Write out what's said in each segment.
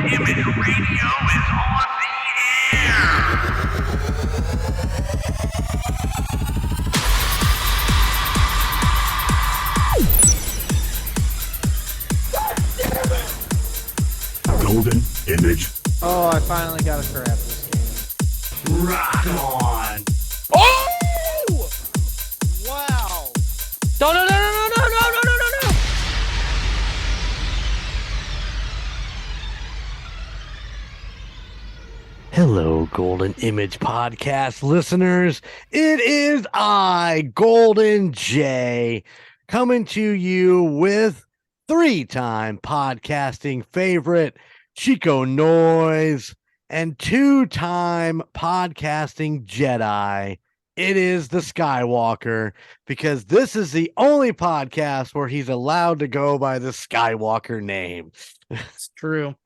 Image Radio is on the air. Golden Image. Oh, I finally got to craft this game. Rock on. Oh! Wow. No, no, no, no, no, no, no, no, no, no, no. Hello, Golden Image Podcast listeners. It is I, Golden J, coming to you with three-time podcasting favorite Chico Noise and two-time podcasting Jedi. It is the Skywalker, because this is the only podcast where he's allowed to go by the Skywalker name. It's true.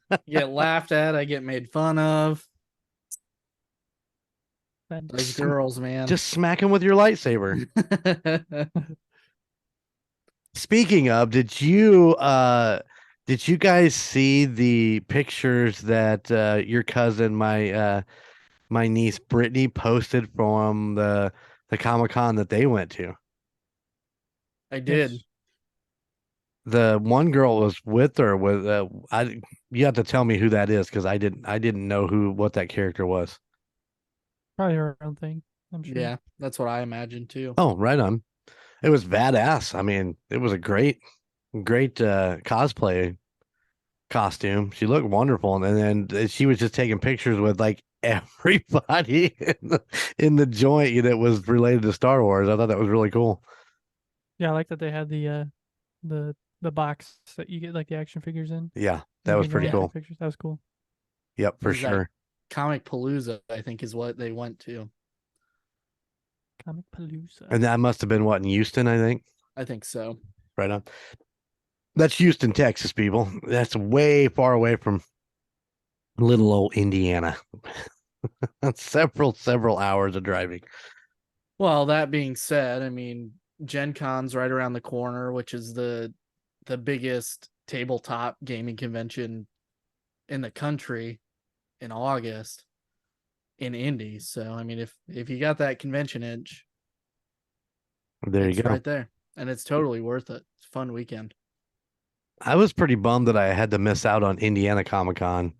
I get laughed at. I get made fun of. Those girls, man. Just smack him with your lightsaber. Speaking of, did you guys see the pictures that your cousin, my niece Brittany, posted from the Comic-Con that they went to? I did. Yes. The one girl was with her. You have to tell me who that is, because I didn't know what that character was. Probably her own thing, I'm sure. Yeah, that's what I imagined too. Oh, right on. It was badass. I mean, it was a great cosplay costume. She looked wonderful, and then she was just taking pictures with like everybody in the joint that was related to Star Wars. I thought that was really cool. Yeah, I like that they had the box that you get like the action figures in. Yeah, that was pretty cool. Pictures. That was cool. Yep, for sure. Comic Palooza, I think, is what they went to. Comic Palooza. And that must have been what, in Houston, I think. I think so. Right on. That's Houston, Texas, people. That's way far away from little old Indiana. several hours of driving. Well, that being said, I mean, Gen Con's right around the corner, which is the biggest tabletop gaming convention in the country in August in Indy. So, I mean, if you got that convention itch, there you go. Right there. And it's totally worth it. It's a fun weekend. I was pretty bummed that I had to miss out on Indiana Comic-Con.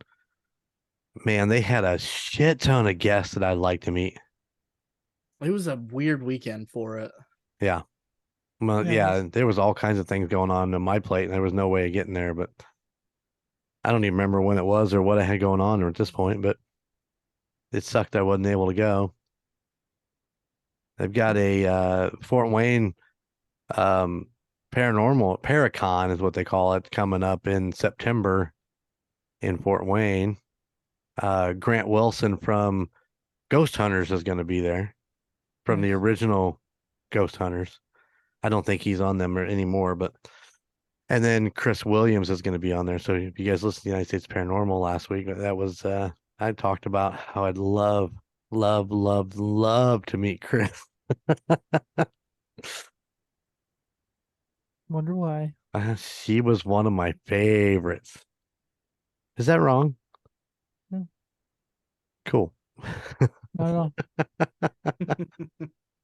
Man, they had a shit ton of guests that I'd like to meet. It was a weird weekend for it. Yeah. Well, yeah, there was all kinds of things going on my plate, and there was no way of getting there, but I don't even remember when it was or what I had going on at this point, but it sucked I wasn't able to go. They've got a Fort Wayne Paranormal Paracon is what they call it, coming up in September in Fort Wayne. Grant Wilson from Ghost Hunters is going to be there, from the original Ghost Hunters. I don't think he's on them anymore, but and then Chris Williams is going to be on there. So if you guys listened to the United States Paranormal last week, that was I talked about how I'd love to meet Chris. Wonder why. She was one of my favorites. Is that wrong? No. Cool. Not at all.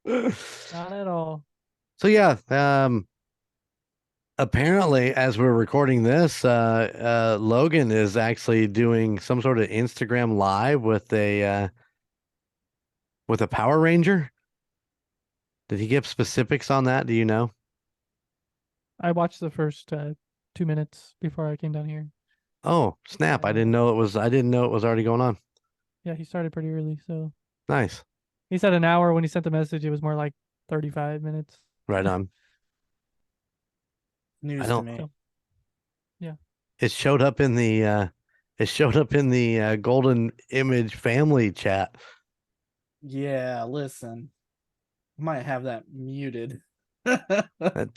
Not at all. So yeah, apparently, as we're recording this, Logan is actually doing some sort of Instagram live with a Power Ranger. Did he give specifics on that? Do you know? I watched the first 2 minutes before I came down here. Oh, snap. I didn't know it was already going on. Yeah, he started pretty early, so Nice. he said an hour. When he sent the message, it was more like 35 minutes. Right on. News to me. So, yeah. It showed up in the Golden Image family chat. Yeah, listen. I might have that muted. That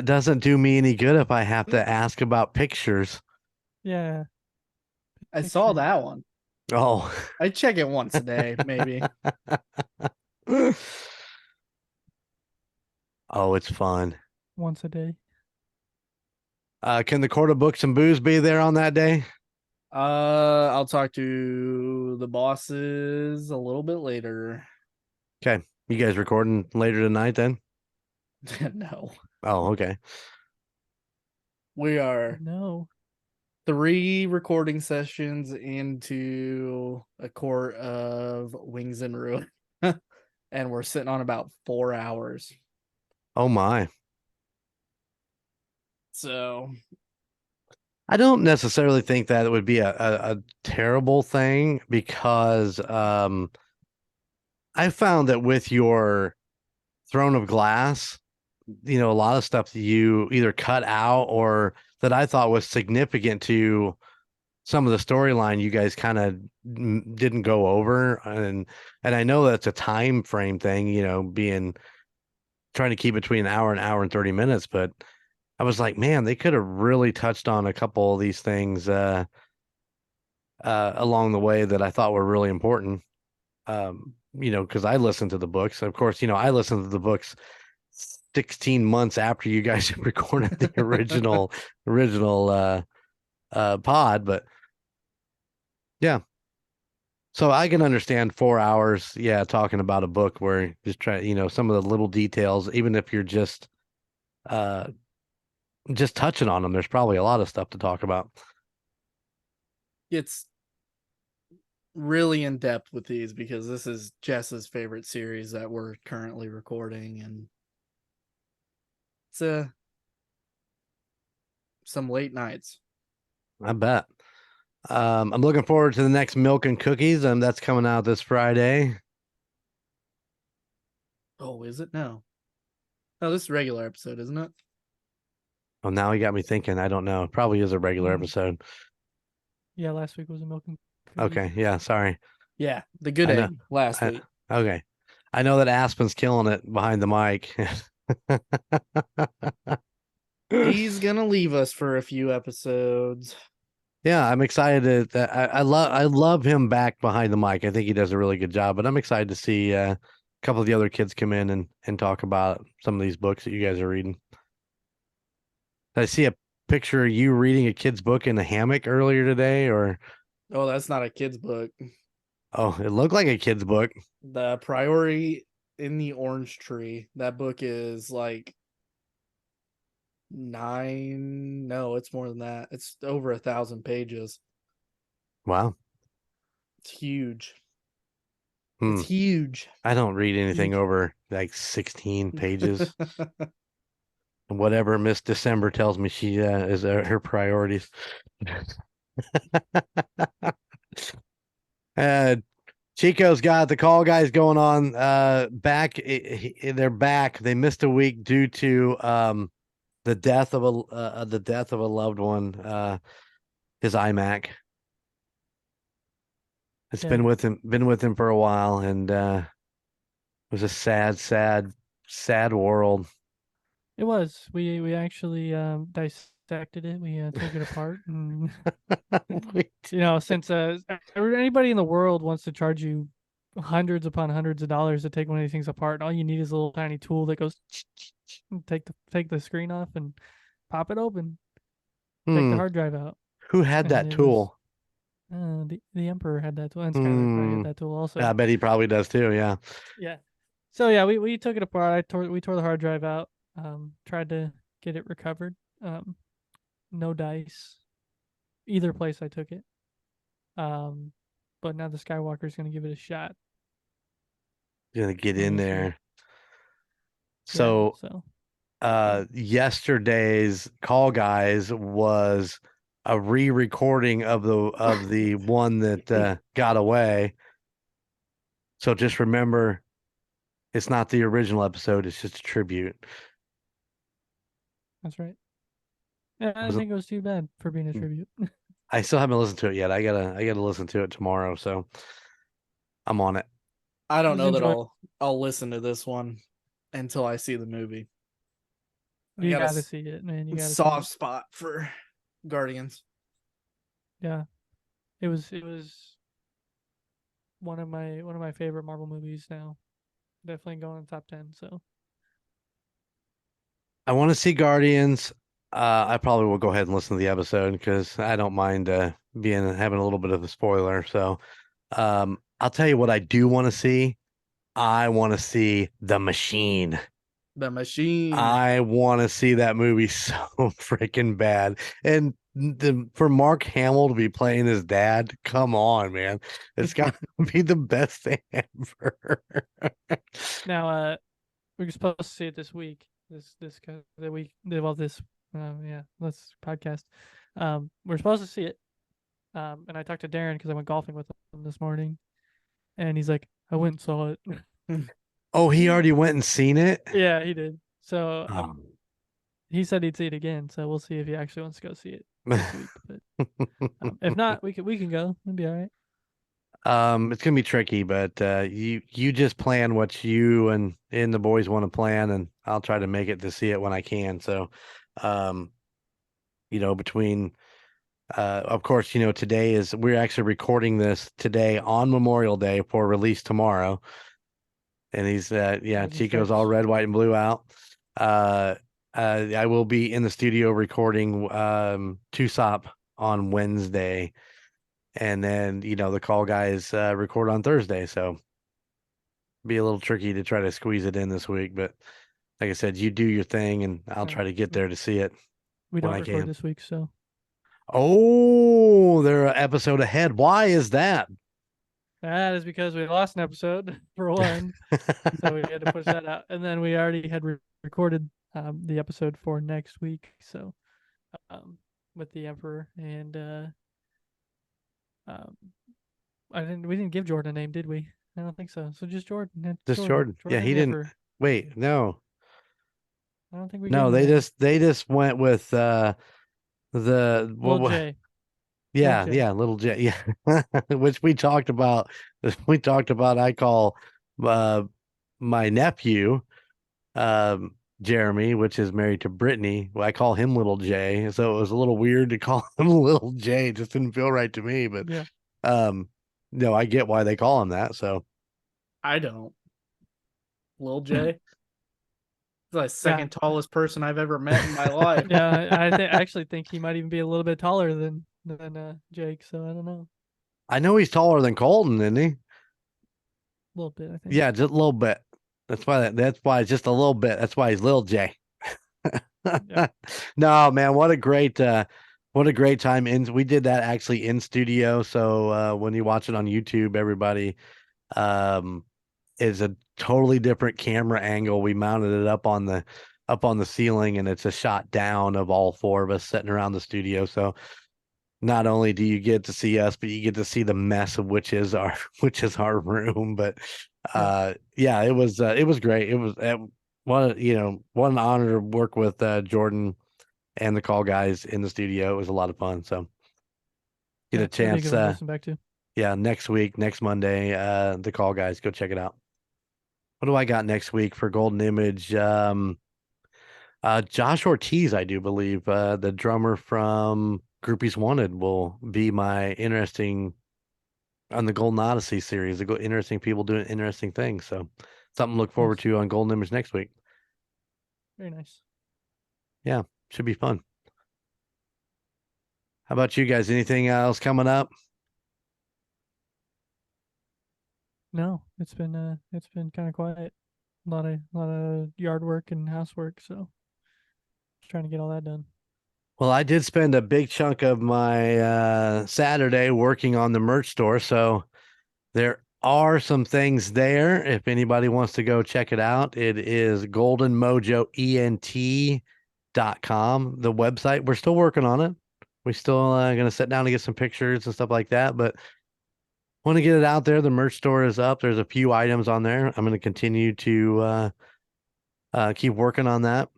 doesn't do me any good if I have to ask about pictures. Yeah. I saw that one. Oh. I check it once a day, maybe. Oh, it's fun. Once a day. Can the Court of Books and Booze be there on that day? I'll talk to the bosses a little bit later. Okay. You guys recording later tonight then? No, Oh, okay. we are No. 3 recording sessions into a court of Wings and Ruin, and we're sitting on about 4 hours. Oh my. So I don't necessarily think that it would be a terrible thing because I found that with your Throne of Glass, a lot of stuff that you either cut out or that I thought was significant to some of the storyline you guys kind of didn't go over, and I know that's a time frame thing, being trying to keep between an hour and 30 minutes, but I was like, man, they could have really touched on a couple of these things along the way that I thought were really important. Because I listened to the books. Of course, I listened to the books 16 months after you guys had recorded the original pod, but yeah. So I can understand 4 hours, talking about a book where you just try, some of the little details, even if you're just touching on them, there's probably a lot of stuff to talk about. it's really in depth with these because this is Jess's favorite series that we're currently recording, and it's some late nights. I bet. I'm looking forward to the next Milk and Cookies, and that's coming out this Friday. Oh, is it? No, this is a regular episode, isn't it? Oh, now you got me thinking. I don't know. It probably is a regular episode. Yeah, last week was a milk and cookies. Okay, yeah, sorry. Yeah, the good I know. egg last week. Okay. I know that Aspen's killing it behind the mic. He's gonna leave us for a few episodes. Yeah, I'm excited that I love him back behind the mic. I think he does a really good job, but I'm excited to see a couple of the other kids come in and talk about some of these books that you guys are reading. Did I see a picture of you reading a kid's book in a hammock earlier today, or Oh, that's not a kid's book. oh, it looked like a kid's book. The Priority in the Orange Tree. That book is like 9. No, it's more than that. It's over 1,000 pages. Wow. It's huge. Hmm. It's huge. I don't read anything Huge. over like 16 pages. Whatever Miss December tells me she is her priorities. Chico's got the call guys going on back. They're back. They missed a week due to the death of a loved one, his iMac. It's Yeah. been with him for a while, and it was a sad world. It was. We actually dissected it. We took it apart, and since anybody in the world wants to charge you hundreds upon hundreds of dollars to take one of these things apart, and all you need is a little tiny tool that goes and take the screen off and pop it open, take the hard drive out. Who had that tool? The Emperor had that tool, and Skyler probably had that tool also. I bet he probably does too. Yeah. Yeah. So yeah, we took it apart. We tore the hard drive out. Tried to get it recovered. No dice, either place I took it. But now the Skywalker's gonna give it a shot. Gonna get in there. Yeah, So yesterday's call guys was a re-recording of the one that got away. So just remember, it's not the original episode, it's just a tribute. that's right. Yeah, I didn't think it was too bad for being a tribute. I still haven't listened to it yet. I gotta listen to it tomorrow, so I'm on it. I don't know that I'll listen to this one until I see the movie. You gotta see it, man. You got a soft spot for Guardians. Yeah, it was one of my favorite Marvel movies now. Definitely going in the top 10. So I want to see Guardians. I probably will go ahead and listen to the episode because I don't mind having a little bit of a spoiler. So I'll tell you what I do want to see. I want to see The Machine. The Machine. I want to see that movie so freaking bad. And for Mark Hamill to be playing his dad, come on, man. It's got to be the best thing ever. Now, we're supposed to see it this week. This week. Well, this let's podcast. We're supposed to see it. And I talked to Darren because I went golfing with him this morning, and he's like, "I went and saw it." Oh, he already went and seen it? Yeah, he did. So Oh. he said he'd see it again. So we'll see if he actually wants to go see it this week. But if not, we can go. It'll be all right. It's gonna be tricky, but you just plan what you and the boys want to plan, and I'll try to make it to see it when I can. So, between of course, today we're actually recording this today on Memorial Day for release tomorrow. And he's Chico's all red, white, and blue out. I will be in the studio recording Tusop on Wednesday. And then, the call guys record on Thursday. So be a little tricky to try to squeeze it in this week. But like I said, you do your thing and I'll try to get there to see it. We don't when I record can. this week, so. Oh, they're an episode ahead. Why is that? That is because we lost an episode, for one. So we had to push that out. And then we already had recorded the episode for next week. So with the Emperor and we didn't give Jordan a name, did we? I don't think so. So just Jordan. Just Jordan. Yeah, he didn't. Emperor. Wait, no. I don't think we. No, they just went with the Little J. Yeah, Little J. yeah, Little J. Yeah, which we talked about. I call my nephew, Jeremy, which is married to Brittany. Well, I call him Little J. So it was a little weird to call him Little J. It just didn't feel right to me. But Yeah. no, I get why they call him that. So I don't. Lil J. The second tallest person I've ever met in my life. Yeah, I actually think he might even be a little bit taller than Jake. So I don't know. I know he's taller than Colton, isn't he? A little bit, I think. Yeah, just a little bit. That's why it's just a little bit. That's why he's Lil J. Yeah. No, man, what a great time we did that actually in studio. So when you watch it on YouTube, everybody, is a totally different camera angle. We mounted it up on the ceiling, and it's a shot down of all four of us sitting around the studio. So not only do you get to see us, but you get to see the mess of which is our room. But it was great. It was what an honor to work with Jordan and the call guys in the studio. It was a lot of fun. So get a chance. Listen back to. Yeah, next Monday, the call guys, go check it out. What do I got next week for Golden Image? Josh Ortiz, I do believe, the drummer from Groupies Wanted, will be my interesting on the Golden Odyssey series. The interesting people doing interesting things. So something to look forward to on Golden Image next week. Very nice. Yeah, should be fun. How about you guys? Anything else coming up? No, it's been kind of quiet. A lot of yard work and housework, so just trying to get all that done. Well, I did spend a big chunk of my Saturday working on the merch store, so there are some things there. If anybody wants to go check it out, it is goldenmojoent.com, the website. We're still working on it. We're still going to sit down and get some pictures and stuff like that, but want to get it out there. The merch store is up. There's a few items on there. I'm going to continue to keep working on that.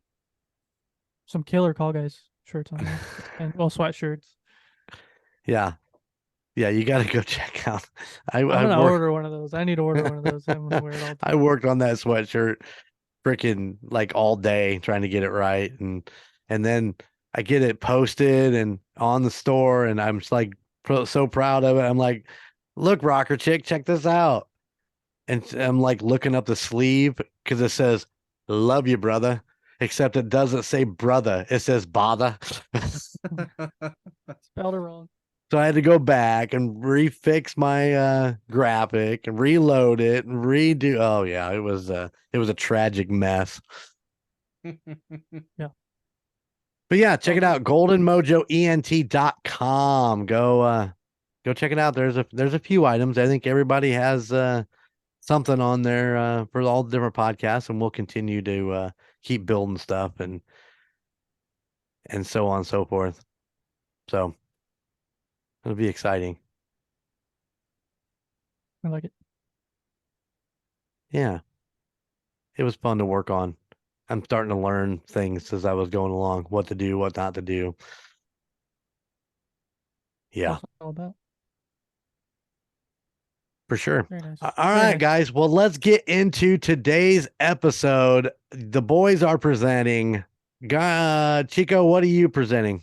Some killer call guys shirts on there, and sweatshirts. Yeah, you got to go check out. I'm gonna order one of those. I need to order one of those. I'm gonna wear it all the time. I worked on that sweatshirt freaking like all day trying to get it right, and then I get it posted and on the store, and I'm just like so proud of it. I'm like, look, rocker chick, check this out. And I'm like looking up the sleeve because it says, love you, brother. except it doesn't say brother. It says bother. Spelled it wrong. So I had to go back and refix my graphic and reload it and redo. Oh yeah, it was a tragic mess. Yeah. But yeah, check it out. GoldenMojoENT.com. Go check it out. There's a few items. I think everybody has something on there for all the different podcasts, and we'll continue to keep building stuff and so on and so forth. So it'll be exciting. I like it. Yeah. It was fun to work on. I'm starting to learn things as I was going along, what to do, what not to do. Yeah, That's what it's all about. for sure. Very nice. All Very right, nice. guys. Well, let's get into today's episode. The boys are presenting. Chico, what are you presenting?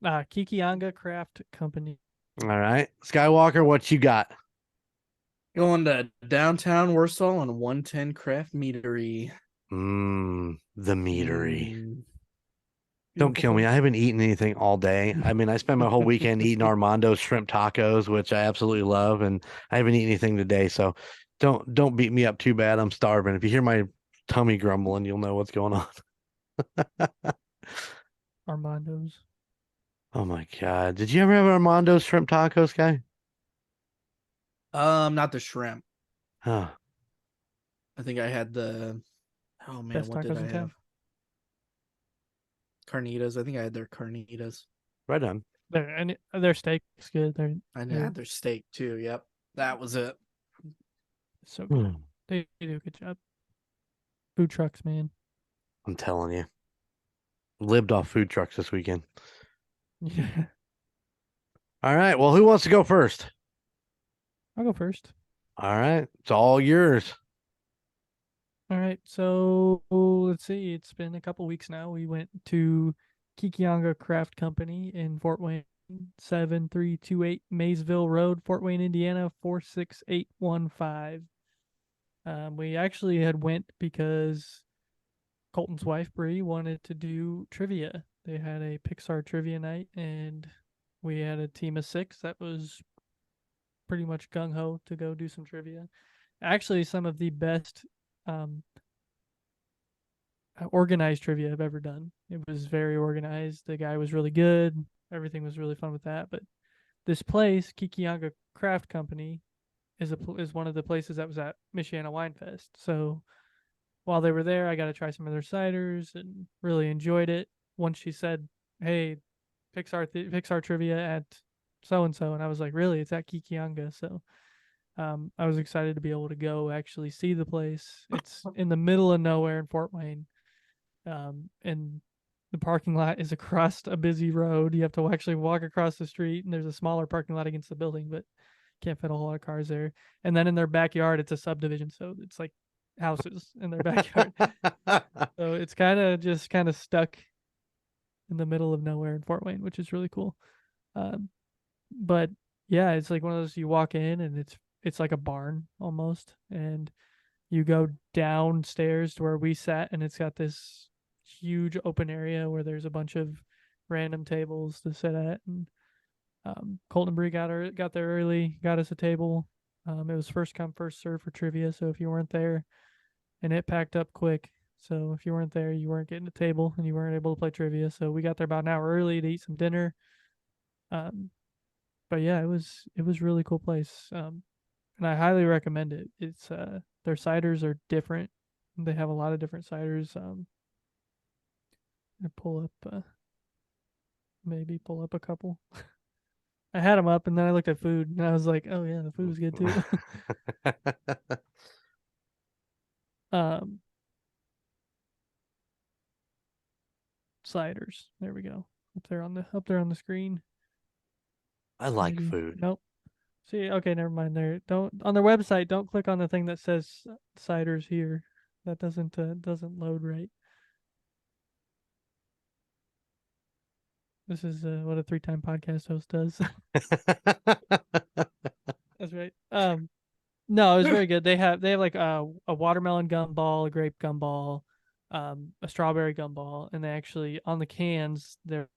Kekionga Craft Company. All right. Skywalker, what you got? Going to downtown Warsaw on 110 Craft Meatery. The meatery. Don't Beautiful kill me. place. I haven't eaten anything all day. I mean, I spent my whole weekend eating Armando's shrimp tacos, which I absolutely love, and I haven't eaten anything today. So don't beat me up too bad. I'm starving. If you hear my tummy grumbling, you'll know what's going on. Armando's. Oh my God. Did you ever have Armando's shrimp tacos, guy? Not the shrimp. Huh. I think I had the. Oh man, Best what did tacos I in town. have? Carnitas. I think I had their carnitas. Right on. Their steak's good. I Yeah. had their steak too. Yep, that was it. So good. Hmm. They do a good job. Food trucks, man. I'm telling you. Lived off food trucks this weekend. Yeah. All right. Well, who wants to go first? I'll go first. All right. It's all yours. All right, so let's see. It's been a couple weeks now. We went to Kekionga Craft Company in Fort Wayne, 7328 Maysville Road, Fort Wayne, Indiana, 46815. We actually had went because Colton's wife Bree wanted to do trivia. They had a Pixar trivia night, and we had a team of 6 that was pretty much gung ho to go do some trivia. Actually, some of the best organized trivia I've ever done. It was very organized. The guy was really good. Everything was really fun with that. But this place, Kekionga Craft Company, is one of the places that was at Michiana Wine Fest. So while they were there, I got to try some of their ciders and really enjoyed it. Once she said, "Hey, Pixar trivia at so and so," and I was like, "Really? It's at Kekionga?" So I was excited to be able to go actually see the place. It's in the middle of nowhere in Fort Wayne. And the parking lot is across a busy road. You have to actually walk across the street, and there's a smaller parking lot against the building, but can't fit a whole lot of cars there. And then in their backyard, it's a subdivision, so it's like houses in their backyard. So it's kind of stuck in the middle of nowhere in Fort Wayne, which is really cool. But yeah, it's like one of those, you walk in and it's like a barn almost, and you go downstairs to where we sat, and it's got this huge open area where there's a bunch of random tables to sit at. And Colton and Bree got there early, got us a table. It was first come first serve for trivia, so if you weren't there, and it packed up quick. So if you weren't there, you weren't getting a table, and you weren't able to play trivia. So we got there about an hour early to eat some dinner. But yeah, it was a really cool place. And I highly recommend it. It's their ciders are different. They have a lot of different ciders. I pull up a couple. I had them up, and then I looked at food, and I was like, "Oh yeah, the food was good too." Ciders. There we go. Up there on the screen. I like Maybe. food. Nope. See, okay, never mind. There, don't on their website. Don't click on the thing that says ciders here. That doesn't load right. This is what a 3-time podcast host does. That's right. No, it was very good. They have like a watermelon gumball, a grape gumball, a strawberry gumball, and they actually on the cans they're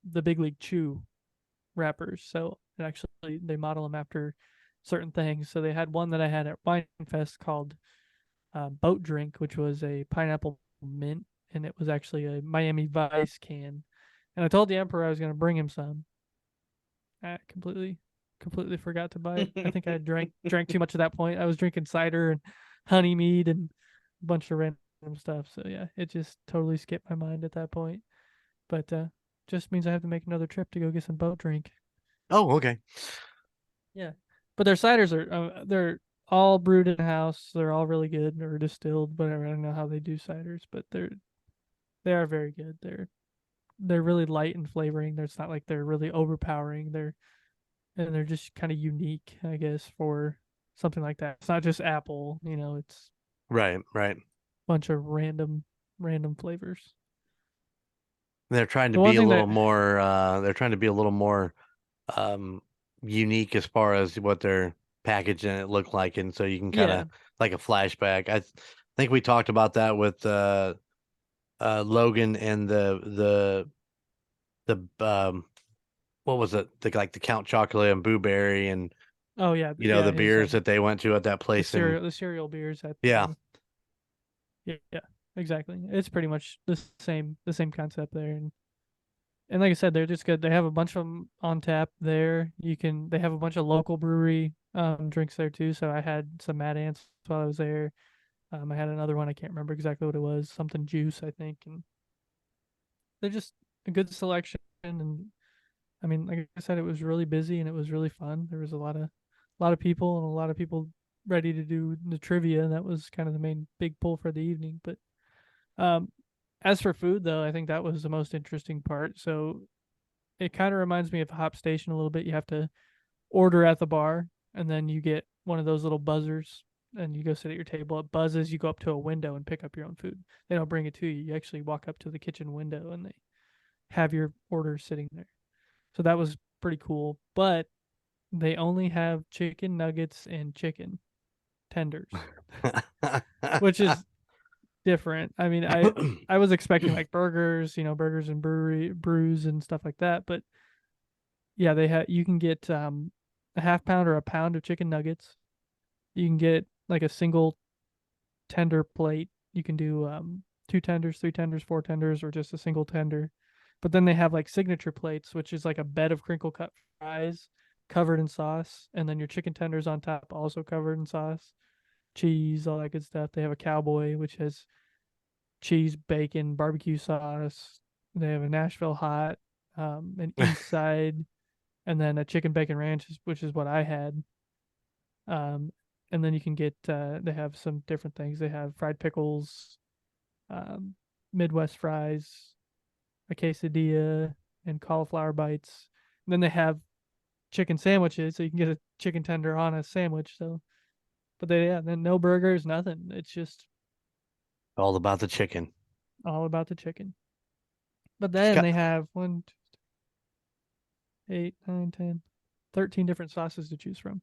the Big League Chew wrappers. So it actually they model them after certain things. So they had one that I had at Wine Fest called Boat Drink, which was a pineapple mint, and it was actually a Miami Vice can. And I told the Emperor I was going to bring him some. I completely forgot to buy it. I think I drank too much at that point. I was drinking cider and honey mead and a bunch of random stuff. So yeah, it just totally skipped my mind at that point. But just means I have to make another trip to go get some boat drink. Oh, okay. Yeah, but their ciders are they're all brewed in house. They're all really good or distilled, whatever. I don't know how they do ciders, but they are very good. They're really light in flavoring. It's not like they're really overpowering. They're just kind of unique, I guess, for something like that. It's not just apple, it's Right. a bunch of random flavors. They're trying to The one be a thing little that more. They're trying to be a little more unique as far as what their packaging it looked like, and so you can kind of like a flashback. I think we talked about that with Logan and the what was it? The Count Chocolate and Blueberry and oh yeah, the beers that they went to at that place. the cereal beers at yeah, yeah, exactly. It's pretty much the same concept there, and like I said, they're just good. They have a bunch of them on tap there. They have a bunch of local brewery drinks there too. So I had some Mad Ants while I was there. I had another one. I can't remember exactly what it was. Something juice, I think. And they're just a good selection. And I mean, like I said, it was really busy and it was really fun. There was a lot of people and a lot of people ready to do the trivia. And that was kind of the main big pull for the evening. But as for food, though, I think that was the most interesting part. So it kind of reminds me of Hop Station a little bit. You have to order at the bar, and then you get one of those little buzzers, and you go sit at your table. It buzzes. You go up to a window and pick up your own food. They don't bring it to you. You actually walk up to the kitchen window, and they have your order sitting there. So that was pretty cool. But they only have chicken nuggets and chicken tenders, which is different. I mean, I was expecting like burgers, burgers and brews and stuff like that, but yeah, you can get a half pound or a pound of chicken nuggets. You can get like a single tender plate. You can do 2 tenders, 3 tenders, 4 tenders, or just a single tender. But then they have like signature plates, which is like a bed of crinkle cut fries covered in sauce, and then your chicken tenders on top also covered in sauce, cheese, all that good stuff. They have a cowboy, which has cheese, bacon, barbecue sauce. They have a Nashville hot, an East Side, and then a chicken bacon ranch, which is what I had. And then you can get they have some different things. They have fried pickles, Midwest fries, a quesadilla, and cauliflower bites. And then they have chicken sandwiches, so you can get a chicken tender on a sandwich. So, but then no burgers, nothing. It's just all about the chicken. All about the chicken. But then they have 8, 9, 10, 13 different sauces to choose from.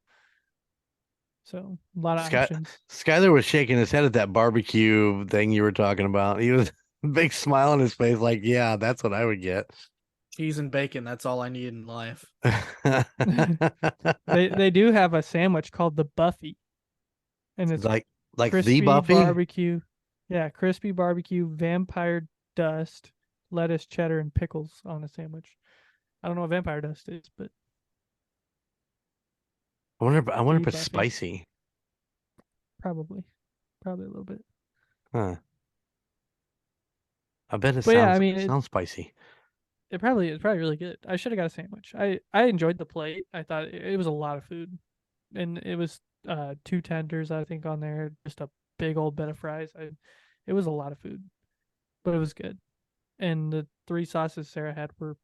So a lot of options. Skyler was shaking his head at that barbecue thing you were talking about. He was big smile on his face, like, yeah, that's what I would get. Cheese and bacon, that's all I need in life. They do have a sandwich called the Buffy. And it's like crispy the Buffy? Barbecue. Yeah, crispy barbecue, vampire dust, lettuce, cheddar, and pickles on a sandwich. I don't know what vampire dust is, but I wonder if it's Buffy. spicy. Probably a little bit. Huh. I bet it sounds spicy. It's probably really good. I should have got a sandwich. I enjoyed the plate. I thought it was a lot of food, and it was 2 tenders I think on there, just a big old bed of fries. It was a lot of food, but it was good. And the 3 sauces Sarah had were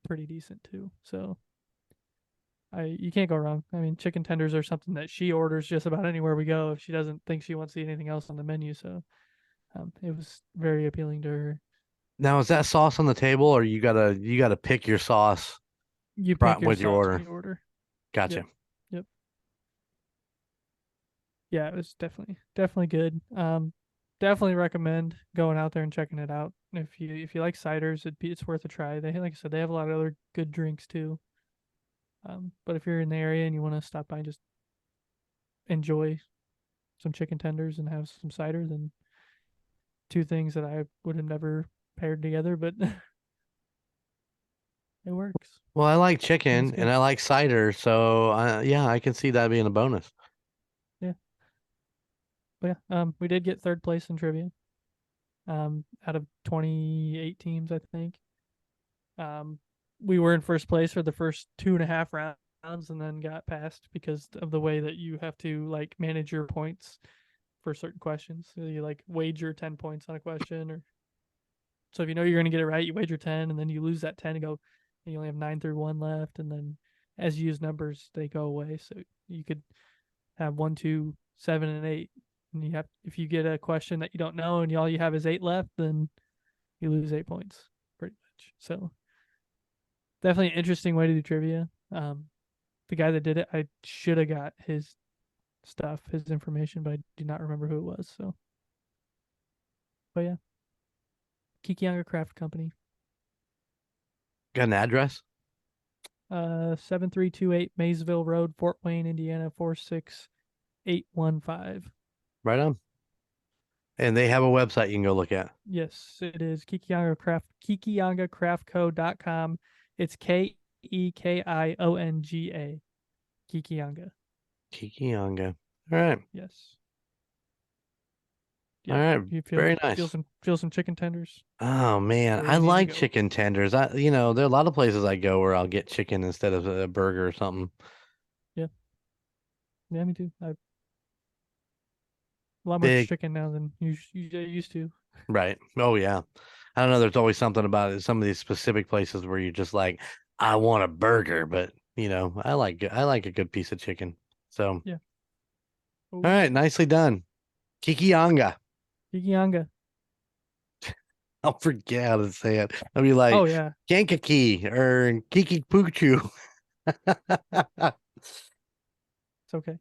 pretty decent too. So you can't go wrong. I mean, chicken tenders are something that she orders just about anywhere we go if she doesn't think she wants to see anything else on the menu. So it was very appealing to her. Now, is that sauce on the table, or you gotta pick your sauce? You pick your with sauce your order. when you order. Gotcha. Yep. Yeah, it was definitely good. definitely recommend going out there and checking it out. If you like ciders, it's worth a try. They, like I said, they have a lot of other good drinks too. But if you're in the area and you want to stop by and just enjoy some chicken tenders and have some cider, then two things that I would have never paired together, but it works. Well, I like Sounds chicken good. and I like cider, so yeah, I can see that being a bonus. But yeah, we did get third place in trivia. Out of 28 teams, I think. We were in first place for the first 2.5 rounds, and then got passed because of the way that you have to like manage your points for certain questions. So you like wager 10 points on a question, or so if you know you're going to get it right, you wager 10, and then you lose that 10 and go. And you only have 9 through 1 left, and then as you use numbers, they go away. So you could have 1, 2, 7, and 8. And you have, if you get a question that you don't know and all you have is 8 left, then you lose 8 points, pretty much. So definitely an interesting way to do trivia. The guy that did it, I should have got his stuff, his information, but I do not remember who it was. So, but yeah, Kekionga Craft Company. Got an address? 7328 Maysville Road, Fort Wayne, Indiana 46815. Right on. And they have a website you can go look at. Yes, it is KekiongaCraftCo.com. It's Kekionga. Kekionga. Kekionga. All right. Yes. All right. You Very nice. Feel some chicken tenders. Oh man, Where I you need to like go. chicken tenders. There are a lot of places I go where I'll get chicken instead of a burger or something. Yeah, me too. A lot more Big, chicken now than you used to. right? Oh yeah. I don't know. There's always something about it. Some of these specific places where you're just like, I want a burger, but I like a good piece of chicken. So, Yeah. all right, nicely done, Kekionga. Kekionga. I'll forget how to say it. I'll be like, Oh yeah. Kankakee or Kiki Poochu. It's okay.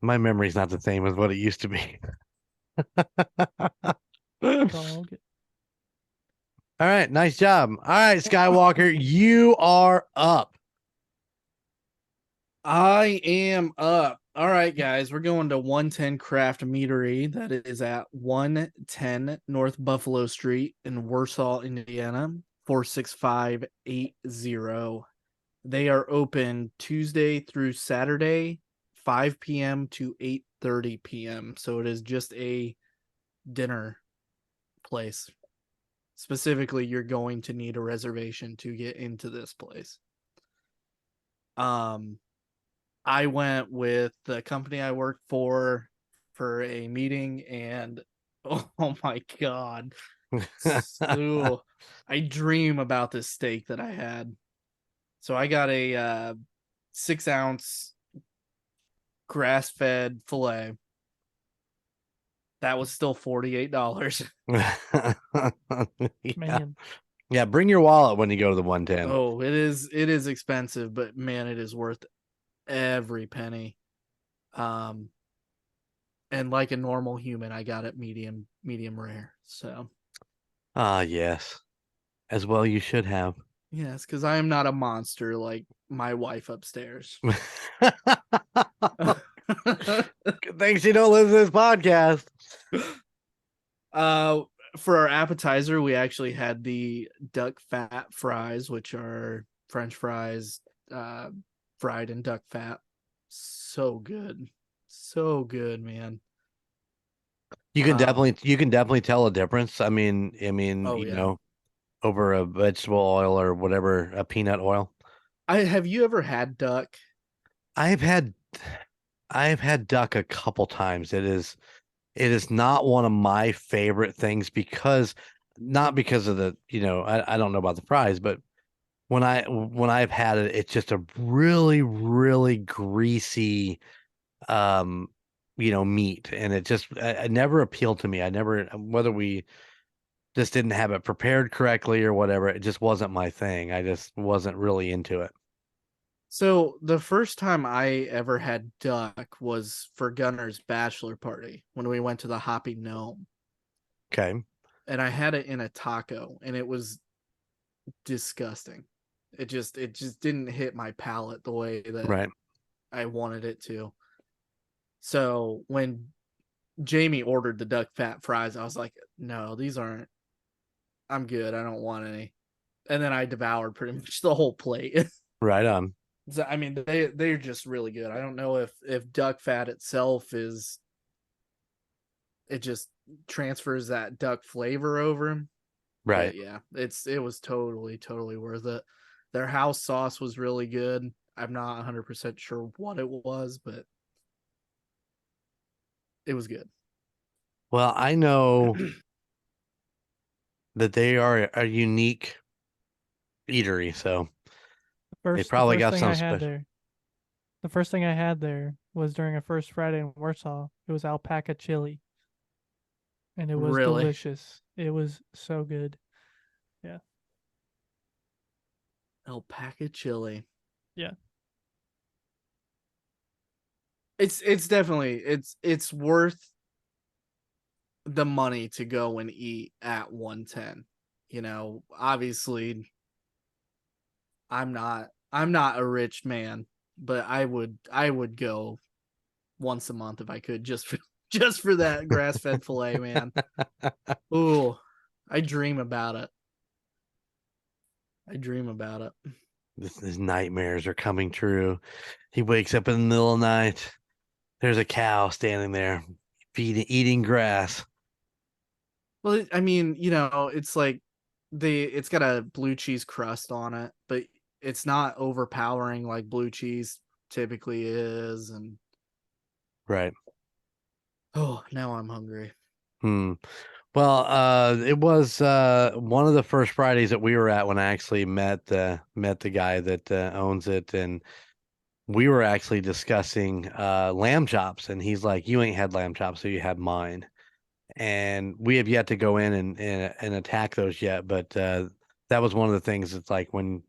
My memory's not the same as what it used to be. It's all good. All right, nice job. All right, Skywalker, you are up. I am up. All right, guys, we're going to 110 Craft Meatery. That is at 110 North Buffalo Street in Warsaw, Indiana, 46580. They are open Tuesday through Saturday, 5 p.m. to 8:30 p.m. So it is just a dinner place. Specifically, you're going to need a reservation to get into this place. I went with the company I work for a meeting, and oh my god. So I dream about this steak that I had. So I got a 6-ounce grass-fed filet. That was still $48. Man. Yeah, bring your wallet when you go to the 110. Oh, it is expensive, but man, it is worth every penny. And like a normal human, I got it medium rare. So Yes. As well you should have. yes, because I am not a monster like my wife upstairs. Good thing she don't listen to this podcast. For our appetizer, we actually had the duck fat fries, which are French fries fried in duck fat. So good, man. You can definitely tell a difference. I mean, Oh, yeah. over a vegetable oil or whatever, a peanut oil. Have you ever had duck? I've had duck a couple times. It is not one of my favorite things not because of the, I don't know about the fries, but when I've had it, it's just a really, really greasy, meat. And it never appealed to me. Whether we just didn't have it prepared correctly or whatever, it just wasn't my thing. I just wasn't really into it. So the first time I ever had duck was for Gunner's bachelor party when we went to the Hoppy Gnome, Okay. and I had it in a taco, and it was disgusting. It just didn't hit my palate the way that Right. I wanted it to. So when Jamie ordered the duck fat fries, I was like, no, these aren't. I'm good. I don't want any. And then I devoured pretty much the whole plate. Right on. So, I mean, they're just really good. I don't know if duck fat itself is, it just transfers that duck flavor over them. Right. But yeah, it was totally worth it. Their house sauce was really good. I'm not 100% sure what it was, but it was good. Well, I know that they are a unique eatery, so they The probably first got thing something I had special. there, the first thing I had there was during a first Friday in Warsaw. It was alpaca chili, and it was Really? delicious. It was so good. Yeah. Alpaca chili. Yeah. It's definitely it's worth the money to go and eat at 110. You know, obviously I'm not a rich man, but I would go once a month if I could, just for just for that grass-fed filet, man. Ooh, I dream about it. I dream about it. His nightmares are coming true. He wakes up in the middle of the night. There's a cow standing there eating grass. Well, I mean, you know, it's like it's got a blue cheese crust on it, but it's not overpowering like blue cheese typically is. And Right. oh, now I'm hungry. Hmm. Well, it was one of the first Fridays that we were at when I actually met the guy that owns it, and we were actually discussing lamb chops, and he's like, "You ain't had lamb chops, so you had mine." And we have yet to go in and attack those yet, but that was one of the things. It's like when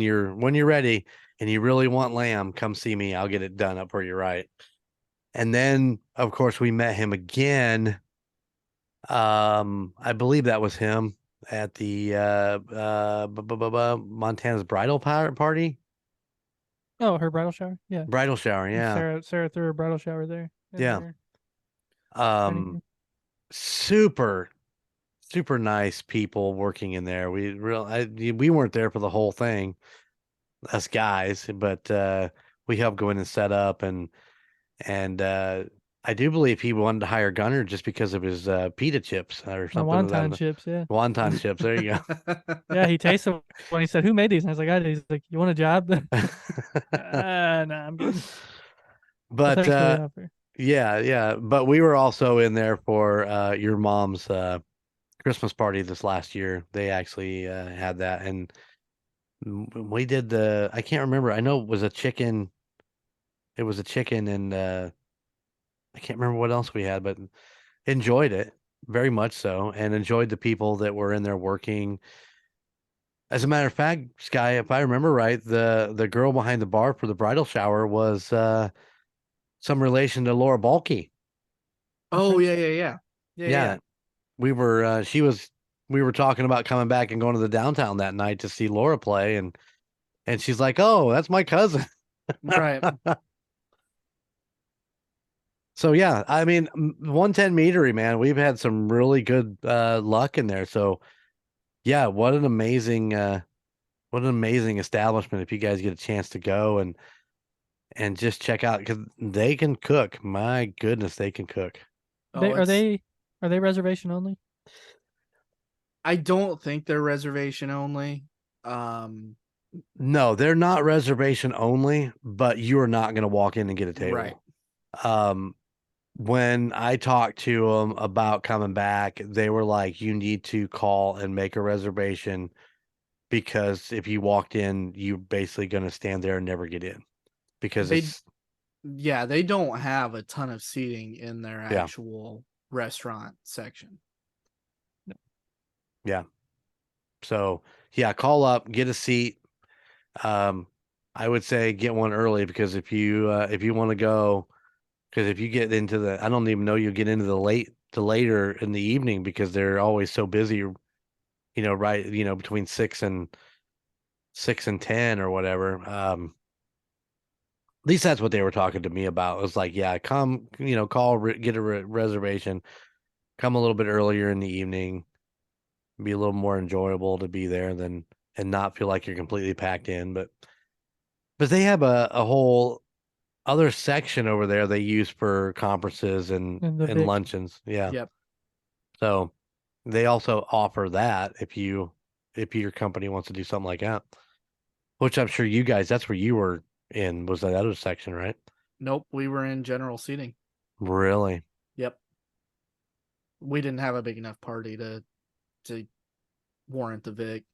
you're ready and you really want lamb, come see me. I'll get it done up where you're right. And then, of course, we met him again. I believe that was him at the Montana's bridal party, Oh, her bridal shower. Yeah. bridal shower. Yeah, Sarah threw her bridal shower there in yeah. their dining Um, room. super super nice people working in there. We weren't there for the whole thing, us guys, but we helped go in and set up and I do believe he wanted to hire Gunner just because of his pita chips or My something to wonton that. chips. Yeah. Wonton chips. There you Yeah. He tasted when he said, "Who made these?" And I was like, "I did." He's like, "You want a job?" go. Nah, I'm good. But But thanks for the offer. yeah, yeah. But we were also in there for your mom's Christmas party this last year. They actually had that, and we did I can't remember. I know it was a chicken. It was a chicken, and I can't remember what else we had, but enjoyed it very much so, and enjoyed the people that were in there working. As a matter of fact, Sky, if I remember right, the girl behind the bar for the bridal shower was some relation to Laura Balky. Oh Okay. yeah. Yeah, we were talking about coming back and going to the downtown that night to see Laura play, and she's like, "Oh, that's my cousin." Right. So yeah, I mean, 110 meatery, man. We've had some really good luck in there. So yeah, what an amazing establishment if you guys get a chance to go and just check out because they can cook. My goodness, they can cook. They Oh, it's are they reservation only? I don't think they're reservation only. Um, No, they're not reservation only, but you are not going to walk in and get a right. table. Um, when I talked to them about coming back, they were like, "You need to call and make a reservation because if you walked in, you're basically going to stand there and never get in because They it's Yeah, they don't have a ton of seating in their yeah, actual restaurant section. yeah." So yeah, call up, get a seat. Um, I would say get one early because if you want to go, because if you get into I don't even know you'll get into the later in the evening because they're always so busy. Right, between 6 and 10 or whatever. At least that's what they were talking to me about. It was like, yeah, come, call, get a reservation, come a little bit earlier in the evening, be a little more enjoyable to be there than and not feel like you're completely packed in. But they have a whole other section over there they use for conferences and And the Vic. luncheons. Yeah. Yep. So they also offer that if your company wants to do something like that, which I'm sure you guys, that's where you were in, was that other section, right? Nope, we were in general seating. Really? Yep. We didn't have a big enough party to warrant the Vic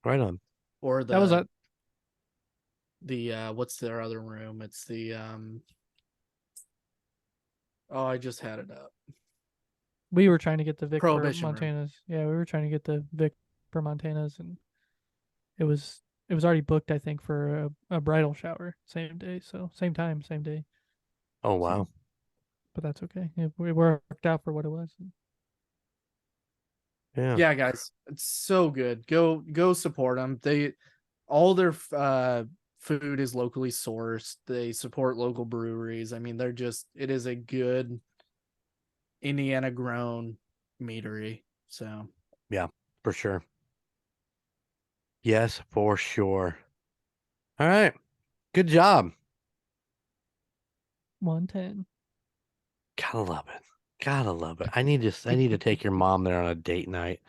Right on. or the That was what's their other room? It's the oh, I just had it up. we were trying to get the Vic for Prohibition room. Montanas. Yeah, we were trying to get the Vic for Montanas, and it was already booked, I think, for a bridal shower same day. So same time, same day. Oh wow. But that's okay. It worked out for what it was. Yeah. Yeah, guys, it's so good. Go support them. All their food is locally sourced. They support local breweries. I mean, it is a good Indiana grown meatery. So Yeah, for sure. Yes, for sure. All right. Good job. 110. Gotta love it. Gotta love it. I need to take your mom there on a date night.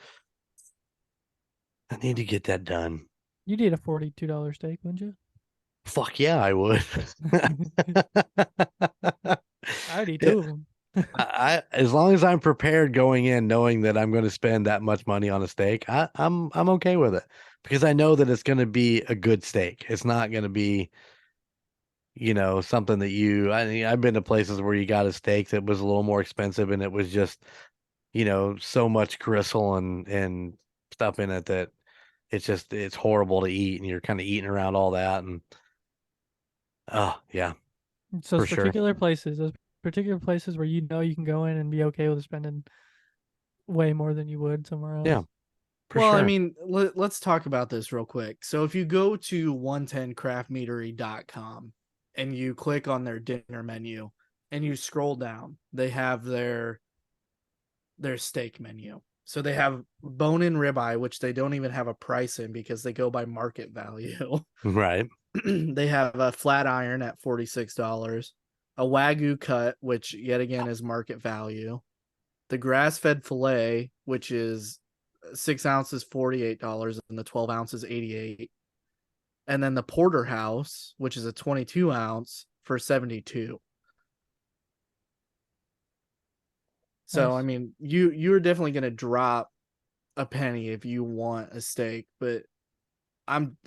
I need to get that done. You'd eat a $42 steak, wouldn't you? Fuck yeah, I would. I'd eat two of them. I as long as I'm prepared going in, knowing that I'm going to spend that much money on a steak, I'm okay with it because I know that it's going to be a good steak. It's not going to be, something that I've been to places where you got a steak that was a little more expensive and it was just, so much gristle and stuff in it that it's horrible to eat and you're kind of eating around all that and oh yeah, So for those sure. those particular places where you can go in and be okay with spending way more than you would somewhere else. Yeah. For well, sure. I mean, let's talk about this real quick. So if you go to 110craftmeatery.com and you click on their dinner menu and you scroll down, they have their steak menu. So they have bone-in ribeye, which they don't even have a price in because they go by market value. Right. They have a flat iron at $46, a Wagyu cut, which yet again is market value, the grass-fed filet, which is 6 ounces $48 and the 12 ounces $88, and then the porterhouse, which is a 22 ounce for $72. So Nice. I mean, you're definitely gonna drop a penny if you want a steak, but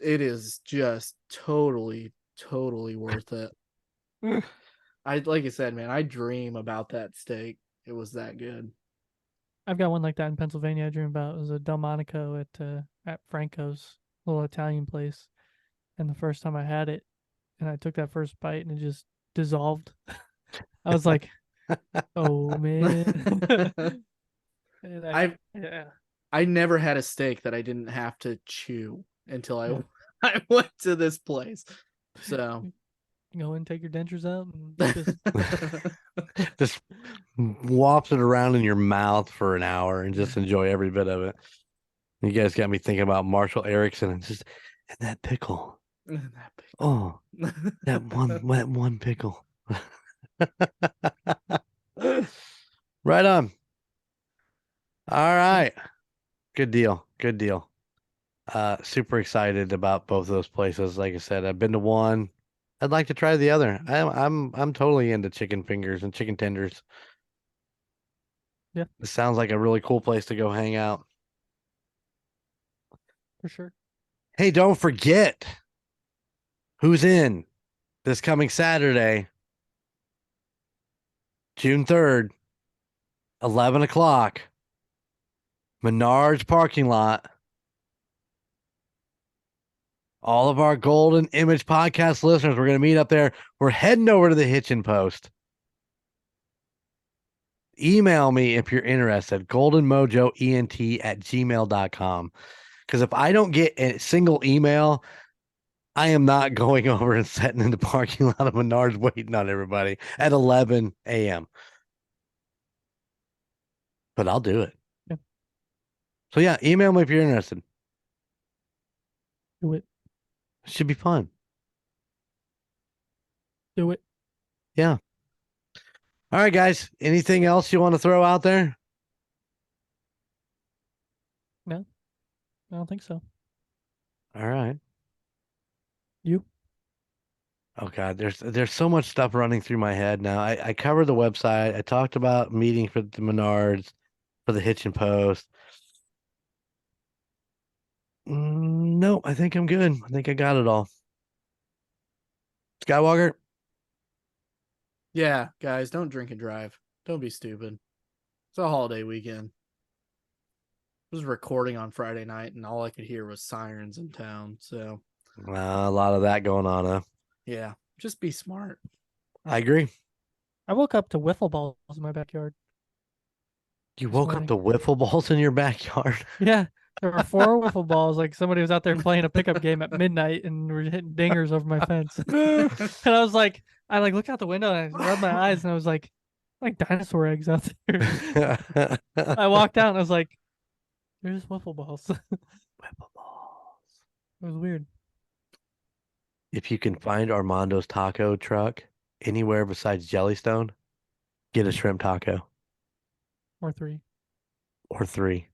it is just totally worth it. Like I said, man, I dream about that steak. It was that good. I've got one like that in Pennsylvania I dream about. It was a Delmonico at Franco's, little Italian place. And the first time I had it and I took that first bite and it just dissolved. I was like, oh man. And I never had a steak that I didn't have to chew until I went to this place. So go and take your dentures out and just waft it around in your mouth for an hour and just enjoy every bit of it. You guys got me thinking about Marshall Erickson and that pickle. Oh, that one pickle. Right on. All right. Good deal. Good deal. Super excited about both of those places. Like I said, I've been to one. I'd like to try the other. I'm totally into chicken fingers and chicken tenders. Yeah. It sounds like a really cool place to go hang out. for sure. Hey, don't forget who's in this coming Saturday, June 3rd, 11 o'clock, MurdNerds parking lot. All of our Golden Image podcast listeners, we're going to meet up there. We're heading over to the Hitchin Post. Email me if you're interested, goldenmojoent@gmail.com. Because if I don't get a single email, I am not going over and sitting in the parking lot of Menards waiting on everybody at 11 a.m. But I'll do it. Yeah. So yeah, email me if you're interested. Do it. Should be fun. Do it. Yeah. All right, guys. Anything else you want to throw out there? No, I don't think so. All right. You? Oh God, there's so much stuff running through my head now. I covered the website. I talked about meeting for the Menards, for the Hitchin Post. No, I think I'm good. I think I got it all. Skywalker. Yeah, guys, don't drink and drive. Don't be stupid. It's a holiday weekend. I was recording on Friday night, and all I could hear was sirens in town. So A lot of that going on. yeah, just be smart. I agree. I woke up to wiffle balls in my backyard. You This woke morning. up to wiffle balls in your backyard. Yeah, there were 4 wiffle balls. Like somebody was out there playing a pickup game at midnight and were hitting dingers over my fence. And I was like, I look out the window and I rubbed my eyes and I was like dinosaur eggs out there. I walked out and I was like, there's wiffle balls. Wiffle balls. It was weird. If you can find Armando's taco truck anywhere besides Jellystone, get a shrimp taco Or 3. or 3.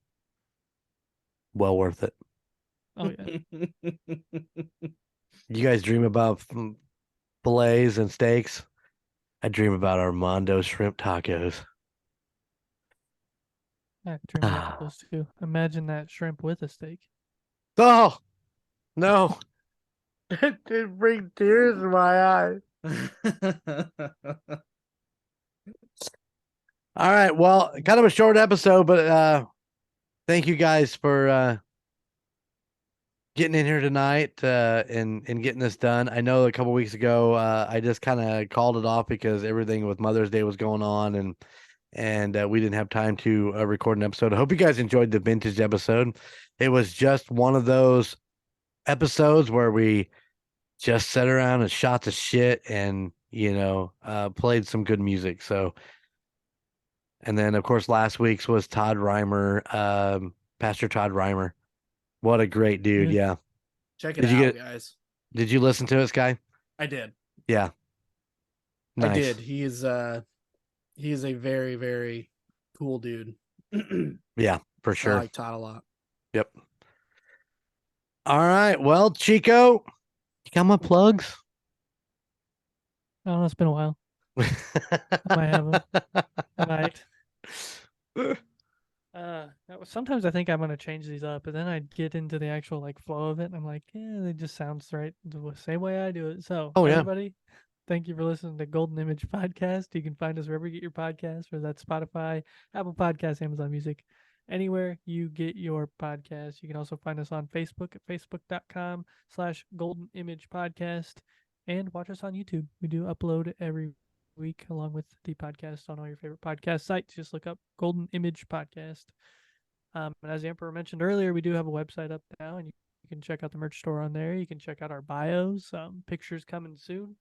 Well worth it. Oh yeah. You guys dream about fillets and steaks. I dream about Armando's shrimp tacos. I dream about those too. Imagine that shrimp with a steak. Oh, no. It did bring tears in my eyes. All right. Well, kind of a short episode, but thank you guys for getting in here tonight and getting this done. I know a couple weeks ago I just kind of called it off because everything with Mother's Day was going on and we didn't have time to record an episode. I hope you guys enjoyed the vintage episode. It was just one of those episodes where we just sat around and shot the shit and played some good music. So, and then of course last week's was Todd Reimer, Pastor Todd Reimer. What a great dude. Yeah. Check it Did you out, get- guys. Did you listen to it, Sky? I did. Yeah. Nice. I did. He is a very, very cool dude. Yeah, for I sure. like Todd a lot. Yep. All right. Well, Chico, you got my plugs? I don't know, it's been a while. I might have 'em. I might. Sometimes I think I'm gonna change these up, and then I get into the actual flow of it, and I'm like, yeah, it just sounds right the same way I do it. So, Oh, yeah. everybody, thank you for listening to Golden Image Podcast. You can find us wherever you get your podcasts, whether that's Spotify, Apple Podcasts, Amazon Music, anywhere you get your podcasts. You can also find us on Facebook at facebook.com/Golden Image Podcast, and watch us on YouTube. We do upload every week along with the podcast on all your favorite podcast sites. Just look up Golden Image Podcast. And as the Emperor mentioned earlier, we do have a website up now, and you can check out the merch store on there. You can check out our bios. Pictures coming soon.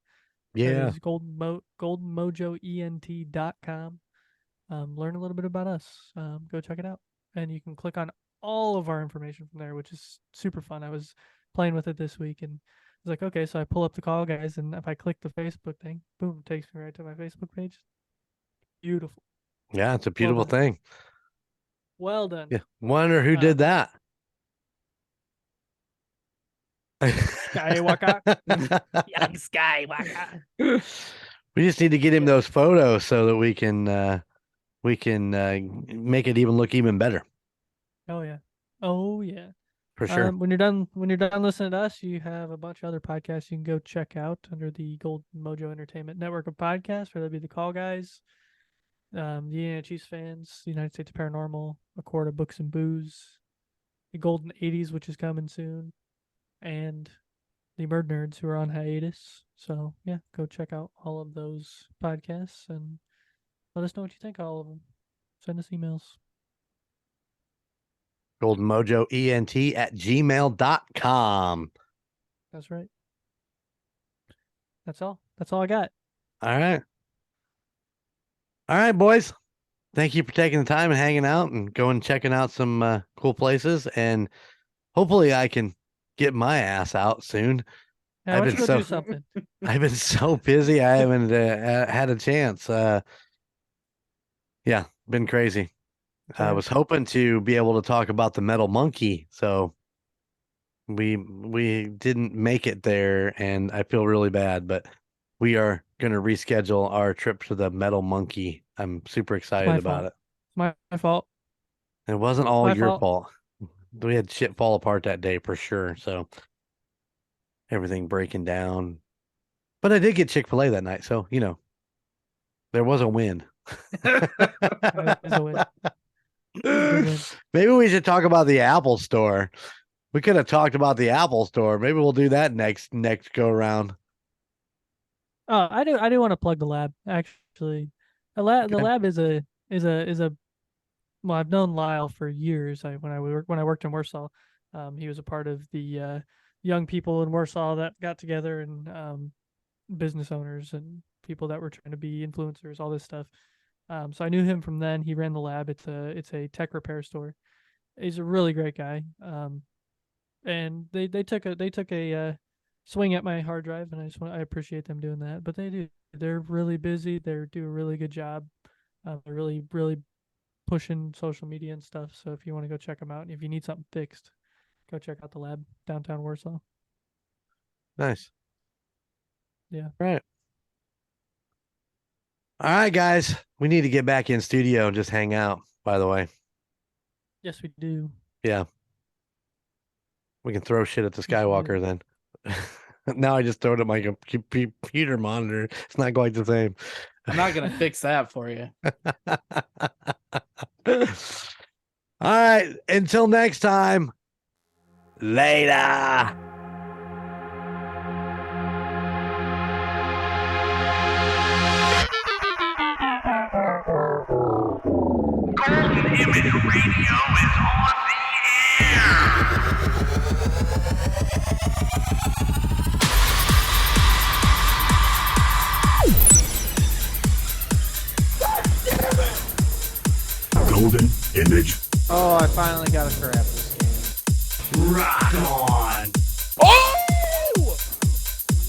That Yeah. is goldenmojoent.com. Learn a little bit about us. Go check it out. And you can click on all of our information from there, which is super fun. I was playing with it this week, and I was like, okay, so I pull up the call, guys, and if I click the Facebook thing, boom, it takes me right to my Facebook page. Beautiful. Yeah, it's a beautiful done. thing. Well done. Yeah. Wonder who did that. Skywalker. Young Skywalker. We just need to get him those photos so that we can make it even look even better. Oh yeah. Oh yeah. For sure. When you're done listening to us, you have a bunch of other podcasts you can go check out under the Golden Mojo Entertainment network of podcasts, whether it be the Call Guys, the Indiana Chiefs Fans, the United States Paranormal, A Court of Books and Booze, the Golden 80s, which is coming soon, and the MurdNerds, who are on hiatus. So yeah, go check out all of those podcasts and let us know what you think of all of them. Send us emails. Golden Mojo ENT@gmail.com. That's right. That's all. That's all I got. All right. All right, boys. Thank you for taking the time and hanging out and going and checking out some cool places. And hopefully I can get my ass out soon. Yeah, I've why don't been you go so- do something? I've been so busy. I haven't had a chance. Yeah, been crazy. I Fair. was hoping to be able to talk about the metal monkey. So we didn't make it there and I feel really bad, but we are going to reschedule our trip to the metal monkey. I'm super excited about it. My fault. It wasn't all My your fault. fault. We had shit fall apart that day for sure. So everything breaking down. But I did get Chick-fil-A that night. So, you know, there was a win. That is a win. Good win. Maybe we should talk about the Apple store. We could have talked about the Apple store. Maybe we'll do that next go around. Oh, I do want to plug the lab, actually. The Okay. lab is a well, I've known Lyle for years. When I worked in Warsaw, he was a part of the young people in Warsaw that got together, and business owners and people that were trying to be influencers, all this stuff. So I knew him from then. He ran the lab. It's a tech repair store. He's a really great guy. And they took a swing at my hard drive, and I appreciate them doing that. But they're really busy. They do a really good job. They're really pushing social media and stuff. So if you want to go check them out, and if you need something fixed, go check out the lab downtown Warsaw. Nice. Yeah. Right. All right, guys. We need to get back in studio and just hang out, by the way. Yes, we do. Yeah. We can throw shit at the Yes, we Skywalker then. Now I just throw it at my computer monitor. It's not quite the same. I'm not gonna fix that for you. All right. Until next time. Later. Golden Image Radio is on the air. Golden Image. Oh, I finally got to grab this game. Rock on. Oh!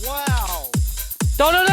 Wow. No!